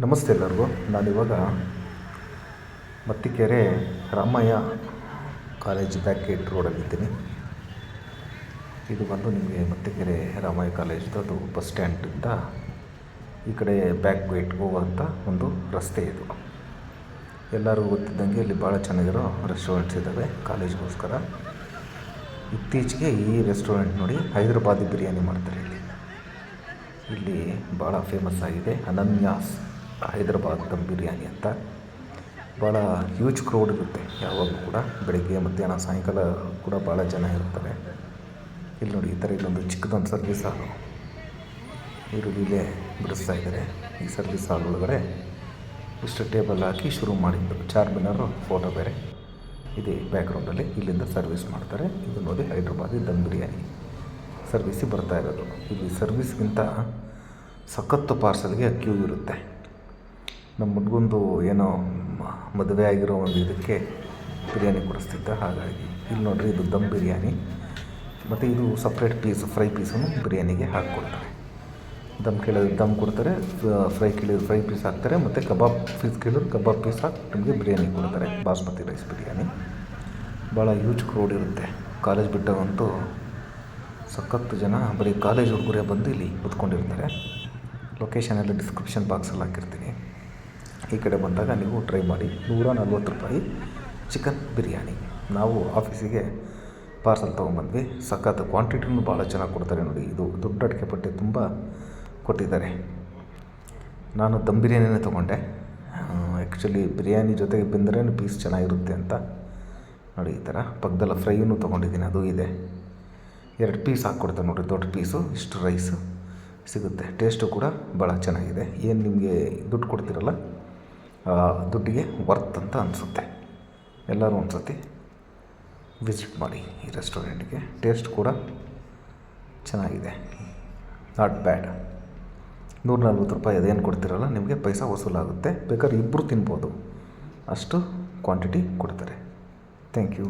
ನಮಸ್ತೆ ಎಲ್ಲರಿಗೂ. ನಾನಿವಾಗ Mathikere Ramaiah college back gate ರೋಡಲ್ಲಿದ್ದೀನಿ. ಇದು ಬಂದು ನಿಮಗೆ ಮತ್ತಿಕೆರೆ ರಾಮಯ್ಯ ಕಾಲೇಜ್ದು ಬಸ್ ಸ್ಟ್ಯಾಂಡಿಂದ ಈ ಕಡೆ ಬ್ಯಾಕ್ ಗೇಟ್ ಹೋಗುವಂಥ ಒಂದು ರಸ್ತೆ ಇದು. ಎಲ್ಲರೂ ಗೊತ್ತಿದ್ದಂಗೆ ಇಲ್ಲಿ ಭಾಳ ಚೆನ್ನಾಗಿರೋ ರೆಸ್ಟೋರೆಂಟ್ಸ್ ಇದ್ದಾವೆ ಕಾಲೇಜ್ಗೋಸ್ಕರ. ಇತ್ತೀಚೆಗೆ ಈ ರೆಸ್ಟೋರೆಂಟ್ ನೋಡಿ ಹೈದರಾಬಾದಿ ಬಿರಿಯಾನಿ ಮಾಡ್ತಾರೆ. ಇಲ್ಲಿ ಭಾಳ ಫೇಮಸ್ ಆಗಿದೆ ಅನನ್ಯಾಸ್ ಹೈದರಾಬಾದ್ ದಮ್ ಬಿರಿಯಾನಿ ಅಂತ. ಭಾಳ ಹ್ಯೂಜ್ ಕ್ರೌಡ್ ಇರುತ್ತೆ ಯಾವಾಗಲೂ ಕೂಡ. ಬೆಳಗ್ಗೆ ಮಧ್ಯಾಹ್ನ ಸಾಯಂಕಾಲ ಕೂಡ ಭಾಳ ಜನ ಇರ್ತಾರೆ. ಇಲ್ಲಿ ನೋಡಿ ಈ ಥರ ಇಲ್ಲೊಂದು ಚಿಕ್ಕದೊಂದು ಸರ್ವಿಸ್ ಹಾಲು ಇವರು ಇಲ್ಲೇ ಬಿಡಿಸ್ತಾ ಇದ್ದಾರೆ. ಈ ಸರ್ವಿಸ್ ಹಾಲ್ ಒಳಗಡೆ ಇಷ್ಟು ಟೇಬಲ್ ಹಾಕಿ ಶುರು ಮಾಡಿದ್ದು. ಚಾರ್ಮಿನಾರ್ ಫೋಟೋ ಬೇರೆ ಇದೆ ಬ್ಯಾಕ್ಗ್ರೌಂಡಲ್ಲಿ. ಇಲ್ಲಿಂದ ಸರ್ವಿಸ್ ಮಾಡ್ತಾರೆ. ಇದು ನೋಡಿ ಹೈದರಾಬಾದಿ ದಮ್ ಬಿರಿಯಾನಿ ಸರ್ವಿಸಿಗೆ ಬರ್ತಾ ಇರೋದು. ಇಲ್ಲಿ ಸರ್ವಿಸ್ಗಿಂತ ಸಖತ್ತು ಪಾರ್ಸಲ್ಗೆ ಕ್ಯೂ ಇರುತ್ತೆ. ನಮ್ಮ ಹುಡುಗಂದು ಏನೋ ಮದುವೆ ಆಗಿರೋ ಒಂದು ಇದಕ್ಕೆ ಬಿರಿಯಾನಿ ಕೊಡಿಸ್ತಿದ್ದ, ಹಾಗಾಗಿ ಇಲ್ಲಿ ನೋಡ್ರಿ ಇದು ದಮ್ ಬಿರಿಯಾನಿ. ಮತ್ತು ಇದು ಸಪ್ರೇಟ್ ಪೀಸ್ ಫ್ರೈ ಪೀಸನ್ನು ಬಿರಿಯಾನಿಗೆ ಹಾಕ್ಕೊಡ್ತಾರೆ. ದಮ್ ಕೇಳಿದ್ರೆ ದಮ್ ಕೊಡ್ತಾರೆ, ಫ್ರೈ ಕೇಳಿದ್ರೆ ಫ್ರೈ ಪೀಸ್ ಹಾಕ್ತಾರೆ, ಮತ್ತು ಕಬಾಬ್ ಪೀಸ್ ಕೇಳಿದ್ರೆ ಕಬಾಬ್ ಪೀಸ್ ಹಾಕಿ ನಿಮಗೆ ಬಿರಿಯಾನಿ ಕೊಡ್ತಾರೆ. ಬಾಸ್ಮತಿ ರೈಸ್ ಬಿರಿಯಾನಿ. ಭಾಳ ಹ್ಯೂಜ್ ಕ್ರೌಡ್ ಇರುತ್ತೆ. ಕಾಲೇಜ್ ಬಿಟ್ಟವಂತೂ ಸಖತ್ತು ಜನ ಬರೀ ಕಾಲೇಜ್ ಹುಡುಗರೇ ಬಂದು ಇಲ್ಲಿ ಕೂತ್ಕೊಂಡಿರ್ತಾರೆ. ಲೊಕೇಶನ್ ಎಲ್ಲ ಡಿಸ್ಕ್ರಿಪ್ಷನ್ ಬಾಕ್ಸಲ್ಲಿ ಹಾಕಿರ್ತೀನಿ. ಈ ಕಡೆ ಬಂದಾಗ ನೀವು ಟ್ರೈ ಮಾಡಿ. 140 ರೂಪಾಯಿ ಚಿಕನ್ ಬಿರಿಯಾನಿ. ನಾವು ಆಫೀಸಿಗೆ ಪಾರ್ಸಲ್ ತೊಗೊಂಬಂದ್ವಿ. ಸಖತ್ತು ಕ್ವಾಂಟಿಟಿನೂ ಭಾಳ ಚೆನ್ನಾಗಿ ಕೊಡ್ತಾರೆ ನೋಡಿ. ಇದು ದೊಡ್ಡ ಅಡಿಕೆ ಪಟ್ಟಿ ತುಂಬ ಕೊಟ್ಟಿದ್ದಾರೆ. ನಾನು ದಮ್ ಬಿರಿಯಾನಿನೇ ತೊಗೊಂಡೆ. ಆ್ಯಕ್ಚುಲಿ ಬಿರಿಯಾನಿ ಜೊತೆಗೆ ಬಂದರೆ ಪೀಸ್ ಚೆನ್ನಾಗಿರುತ್ತೆ ಅಂತ ನೋಡಿ. ಈ ಥರ ಪಕ್ಕದಲ್ಲ ಫ್ರೈನೂ ತೊಗೊಂಡಿದ್ದೀನಿ, ಅದು ಇದೆ. 2 ಪೀಸ್ ಹಾಕ್ಕೊಡ್ತಾರೆ ನೋಡಿ, ದೊಡ್ಡ ಪೀಸು. ಇಷ್ಟು ರೈಸು ಸಿಗುತ್ತೆ. ಟೇಸ್ಟು ಕೂಡ ಭಾಳ ಚೆನ್ನಾಗಿದೆ. ಏನು ನಿಮಗೆ ದುಡ್ಡು ಕೊಡ್ತೀರಲ್ಲ ದುಡ್ಡಿಗೆ ವರ್ತ್ ಅಂತ ಅನಿಸುತ್ತೆ. ಎಲ್ಲರೂ ಒಂದು ಸತಿ ವಿಸಿಟ್ ಮಾಡಿ ಈ ರೆಸ್ಟೋರೆಂಟ್ಗೆ. ಟೇಸ್ಟ್ ಕೂಡ ಚೆನ್ನಾಗಿದೆ, ನಾಟ್ ಬ್ಯಾಡ್. 140 ರೂಪಾಯಿ ಅದೇನು ಕೊಡ್ತೀರಲ್ಲ ನಿಮಗೆ ಪೈಸಾ ವಸೂಲಾಗುತ್ತೆ. ಬೇಕಾದ್ರೆ ಇಬ್ಬರು ತಿನ್ಬೋದು, ಅಷ್ಟು ಕ್ವಾಂಟಿಟಿ ಕೊಡ್ತಾರೆ. Thank you.